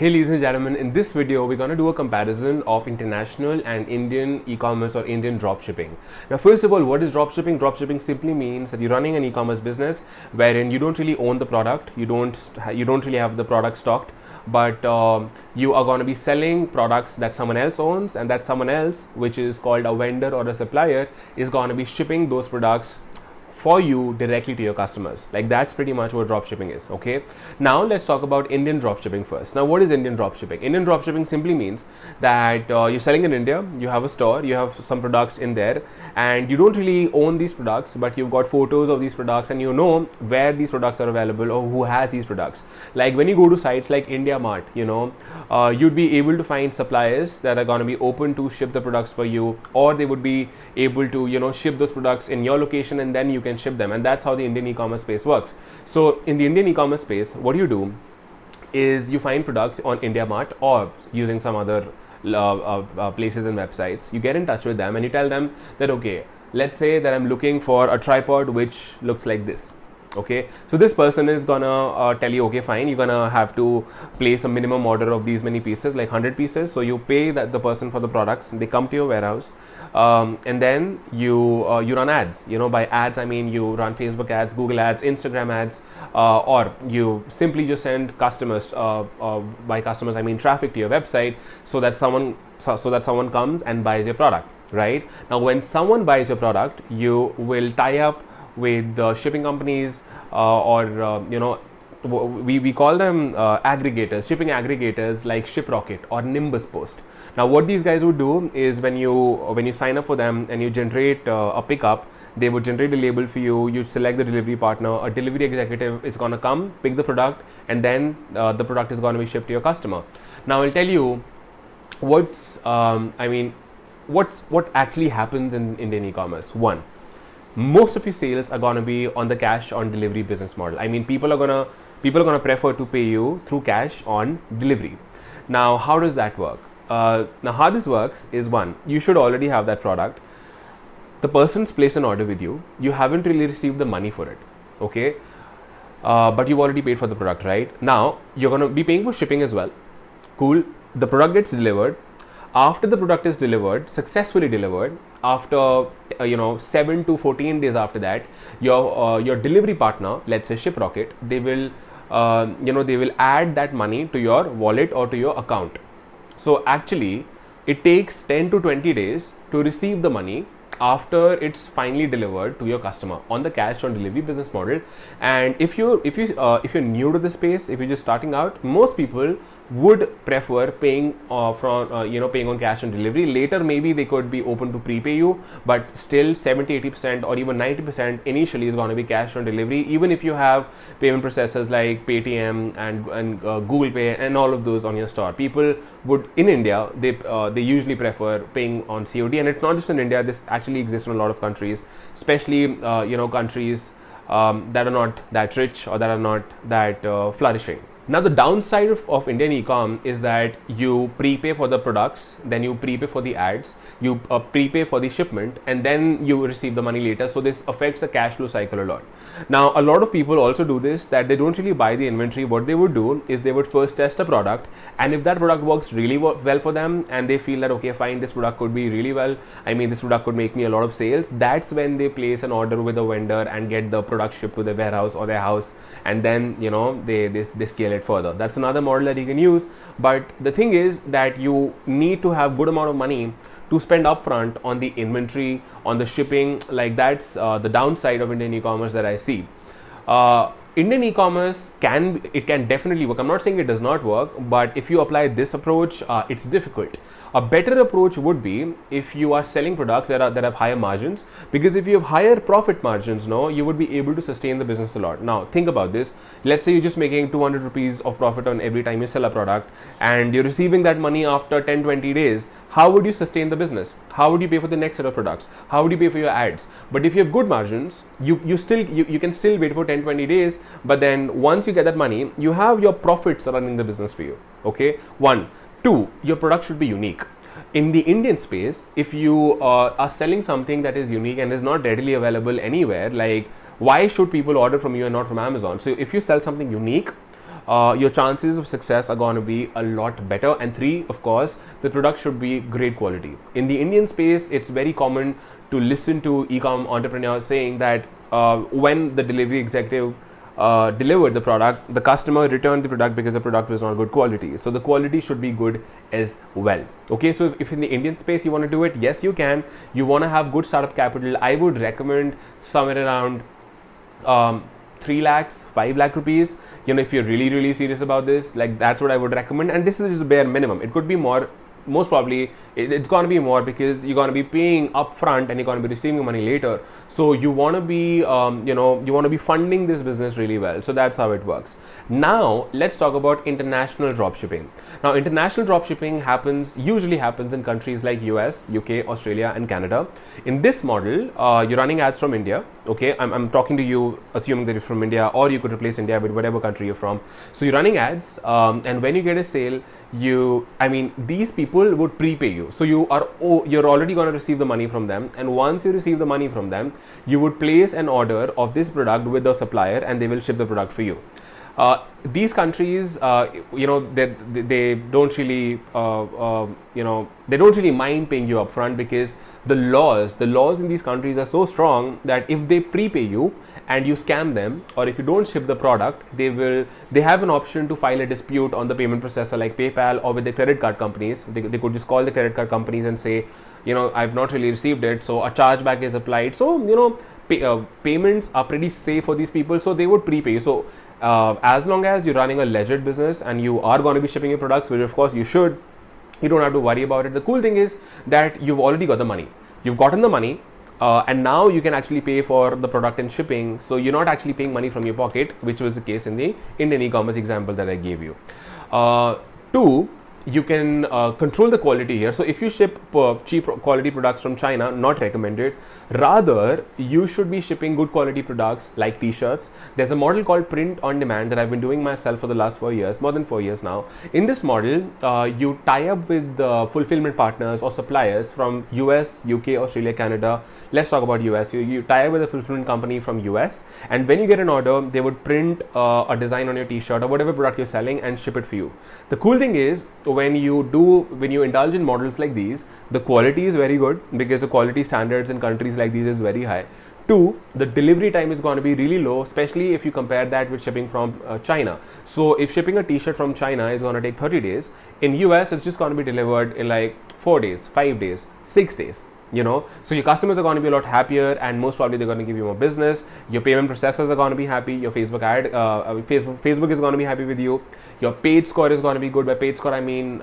Hey ladies and gentlemen, in this video we're going to do a comparison of international and Indian e-commerce or Indian dropshipping. Now first of all, what is dropshipping? Dropshipping simply means that you're running an e-commerce business wherein you don't really own the product, you don't really have the product stocked, but you are going to be selling products that someone else owns, and that someone else, which is called a vendor or a supplier, is going to be shipping those products for you directly to your customers. Like, that's pretty much what dropshipping is. Okay, now let's talk about Indian dropshipping first. Now, what is Indian dropshipping? Indian dropshipping simply means that you're selling in India, you have a store, you have some products in there, and you don't really own these products, but you've got photos of these products and you know where these products are available or who has these products. Like when you go to sites like India Mart, you'd be able to find suppliers that are going to be open to ship the products for you, or they would be able to ship those products in your location, and then you can ship them. And that's how the Indian e-commerce space works. So in the Indian e-commerce space, what you do is you find products on India Mart or using some other places and websites. You get in touch with them and you tell them that, okay, let's say that I'm looking for a tripod which looks like this. Okay, so this person is gonna tell you, okay, fine, you're gonna have to place a minimum order of these many pieces, like 100 pieces. So you pay the person for the products, they come to your warehouse, and then you run ads. By ads I mean you run Facebook ads, Google ads, Instagram ads, or you simply just send customers. By customers I mean traffic to your website, so that someone comes and buys your product. Right now, when someone buys your product, you will tie up with the shipping companies, we call them aggregators, shipping aggregators like ShipRocket or Nimbus Post. Now what these guys would do is when you sign up for them and you generate a pickup, they would generate a label for you. You select the delivery partner, a delivery executive is going to come pick the product, and then the product is going to be shipped to your customer. Now I'll tell you what actually happens in Indian e-commerce. One, most of your sales are going to be on the cash on delivery business model. I mean, people are going to prefer to pay you through cash on delivery. Now how does that work? Now how this works is, one, you should already have that product. The person's placed an order with you, you haven't really received the money for it, okay, but you've already paid for the product. Right now you're going to be paying for shipping as well. Cool. The product gets delivered. After the product is delivered, successfully delivered, after 7 to 14 days after that, your delivery partner, let's say ShipRocket, they will add that money to your wallet or to your account. So actually it takes 10 to 20 days to receive the money after it's finally delivered to your customer on the cash on delivery business model. And if you're new to the space, if you're just starting out, most people would prefer paying paying on cash on delivery. Later maybe they could be open to prepay you, but still 70-80% or even 90% initially is going to be cash on delivery, even if you have payment processors like Paytm and Google Pay and all of those on your store. People would, in India, they usually prefer paying on COD. And it's not just in India, this actually exists in a lot of countries, especially countries that are not that rich or that are not that flourishing. Now the downside of Indian e-com is that you prepay for the products, then you prepay for the ads, you prepay for the shipment, and then you receive the money later. So this affects the cash flow cycle a lot. Now a lot of people also do this, that they don't really buy the inventory. What they would do is they would first test a product, and if that product works really well for them and they feel that, okay, fine, this product could be really well, this product could make me a lot of sales, that's when they place an order with a vendor and get the product shipped to their warehouse or their house, and then they scale it further. That's another model that you can use. But the thing is that you need to have good amount of money to spend upfront on the inventory, on the shipping. Like, that's the downside of Indian e-commerce that I see. Indian e-commerce can definitely work. I'm not saying it does not work, but if you apply this approach, it's difficult. A better approach would be if you are selling products that have higher margins, because if you have higher profit margins, you would be able to sustain the business a lot. Now think about this. Let's say you're just making 200 rupees of profit on every time you sell a product, and you're receiving that money after 10-20 days. How would you sustain the business? How would you pay for the next set of products? How would you pay for your ads? But if you have good margins, you can still wait for 10-20 days, but then once you get that money, you have your profits running the business for you. Okay, 1. 2, your product should be unique. In the Indian space, if you are selling something that is unique and is not readily available anywhere, like, why should people order from you and not from Amazon? So if you sell something unique, your chances of success are going to be a lot better. And 3, of course, the product should be great quality. In the Indian space, it's very common to listen to e-com entrepreneurs saying that when the delivery executive delivered the product, the customer returned the product because the product was not good quality. So the quality should be good as well. Okay, so if in the Indian space you want to do it, yes, you can. You want to have good startup capital. I would recommend somewhere around 3 lakhs, 5 lakh rupees. If you're really serious about this, like that's what I would recommend. And this is the bare minimum. It could be more. Most probably it's going to be more because you're going to be paying upfront and you're going to be receiving money later. So you want to be you want to be funding this business really well. So that's how it works. Now let's talk about international dropshipping. Now international dropshipping usually happens in countries like US, UK, Australia and Canada. In this model, you're running ads from India. Okay, I'm talking to you assuming that you're from India, or you could replace India with whatever country you're from. So you're running ads and when you get a sale, these people would prepay you. So you're already going to receive the money from them, and once you receive the money from them, you would place an order of this product with the supplier and they will ship the product for you. These countries, they don't really, they don't really mind paying you upfront because the laws in these countries are so strong that if they prepay you and you scam them, or if you don't ship the product, they have an option to file a dispute on the payment processor like PayPal or with the credit card companies. They could just call the credit card companies and say, I've not really received it, so a chargeback is applied. So payments are pretty safe for these people, so they would prepay you. So as long as you're running a legit business and you are going to be shipping your products, which of course you should, you don't have to worry about it. The cool thing is that you've already got the money. You've gotten the money and now you can actually pay for the product and shipping. So you're not actually paying money from your pocket, which was the case in the Indian e-commerce example that I gave you. 2, you can control the quality here. So if you ship cheap quality products from China, not recommended. Rather, you should be shipping good quality products like t-shirts. There's a model called print on demand that I've been doing myself for the last 4 years, more than 4 years now. In this model, you tie up with fulfillment partners or suppliers from US, UK, Australia, Canada. Let's talk about US. You tie up with a fulfillment company from US, and when you get an order, they would print a design on your t-shirt or whatever product you're selling and ship it for you. The cool thing is, when you indulge in models like these, the quality is very good because the quality standards in countries like these is very high. 2, the delivery time is going to be really low, especially if you compare that with shipping from China. So if shipping a t-shirt from China is going to take 30 days, in US it's just going to be delivered in like 4 days, 5 days, 6 days. So your customers are going to be a lot happier, and most probably they're going to give you more business. Your payment processors are going to be happy. Your Facebook is going to be happy with you. Your page score is going to be good. By page score, I mean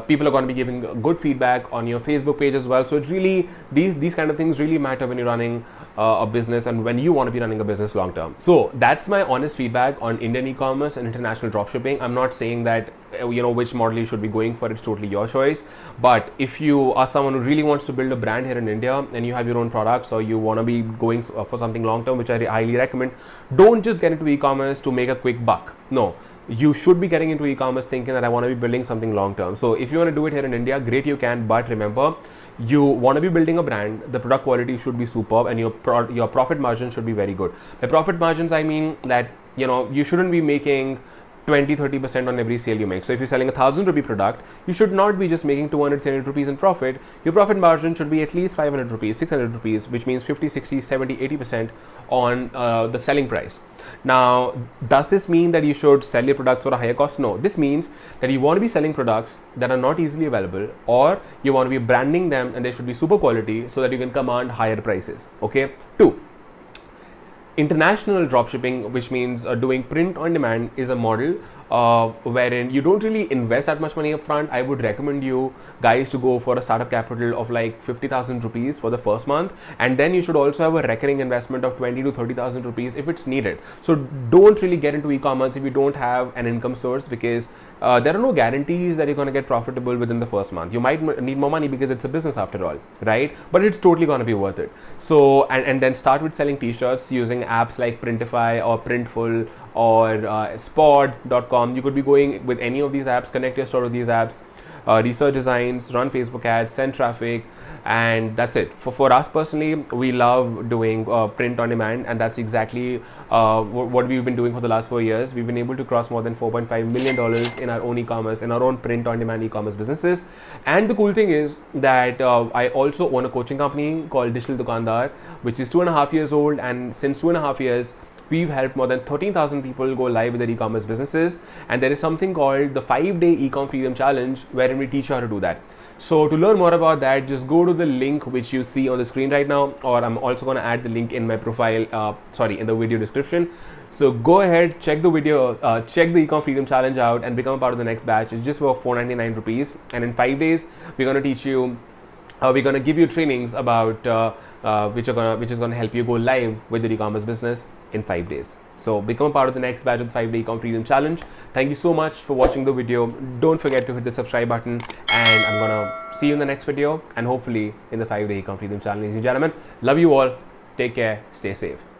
people are going to be giving good feedback on your Facebook page as well. So it's really these kind of things really matter when you're running a business and when you want to be running a business long term. So that's my honest feedback on Indian e-commerce and international dropshipping. I'm not saying that which model you should be going for. It's totally your choice. But if you are someone who really wants to build a brand here in India and you have your own products, or you want to be going for something long term, which I highly recommend, don't just get into e-commerce to make a quick buck. No. You should be getting into e-commerce thinking that I want to be building something long term. So if you want to do it here in India, great, you can. But remember, you want to be building a brand. The product quality should be superb, and your profit margin should be very good. By profit margins, I mean that you shouldn't be making 20-30% on every sale you make. So if you're selling 1,000 rupee product, you should not be just making 200-300 rupees in profit. Your profit margin should be at least 500 rupees, 600 rupees, which means 50, 60, 70, 80% on the selling price. Now, does this mean that you should sell your products for a higher cost? No. This means that you want to be selling products that are not easily available, or you want to be branding them and they should be super quality so that you can command higher prices. Okay. 2. International dropshipping, which means doing print on demand, is a model wherein you don't really invest that much money up front. I would recommend you guys to go for a startup capital of like 50,000 rupees for the first month, and then you should also have a recurring investment of 20 to 30,000 rupees if it's needed. So don't really get into e-commerce if you don't have an income source, because there are no guarantees that you're going to get profitable within the first month. You might need more money because it's a business after all, right? But it's totally going to be worth it. So and then start with selling t-shirts using apps like Printify or Printful or spod.com Dropshipping.com. You could be going with any of these apps, connect your store to these apps, research designs, run Facebook ads, send traffic, and that's it. For us personally, we love doing print on demand, and that's exactly what we've been doing for the last 4 years. We've been able to cross more than $4.5 million in our own e-commerce, in our own print on demand e-commerce businesses. And the cool thing is that I also own a coaching company called Digital Dukandar, which is 2.5 years old, and since 2.5 years, we've helped more than 13,000 people go live with their e-commerce businesses. And there is something called the 5-day Ecom Freedom Challenge, wherein we teach you how to do that. So to learn more about that, just go to the link which you see on the screen right now, or I'm also going to add the link in my profile, in the video description. So go ahead, check the video, check the Ecom Freedom Challenge out and become a part of the next batch. It's just for 499 rupees. And in 5 days, we're going to teach you, we're going to give you trainings about which is going to help you go live with your e-commerce business in 5 days. So become a part of the next batch of the 5-day Ecom Freedom Challenge. Thank you so much for watching the video. Don't forget to hit the subscribe button, and I'm gonna see you in the next video and hopefully in the 5-day Ecom Freedom Challenge. Ladies and gentlemen, love you all. Take care. Stay safe.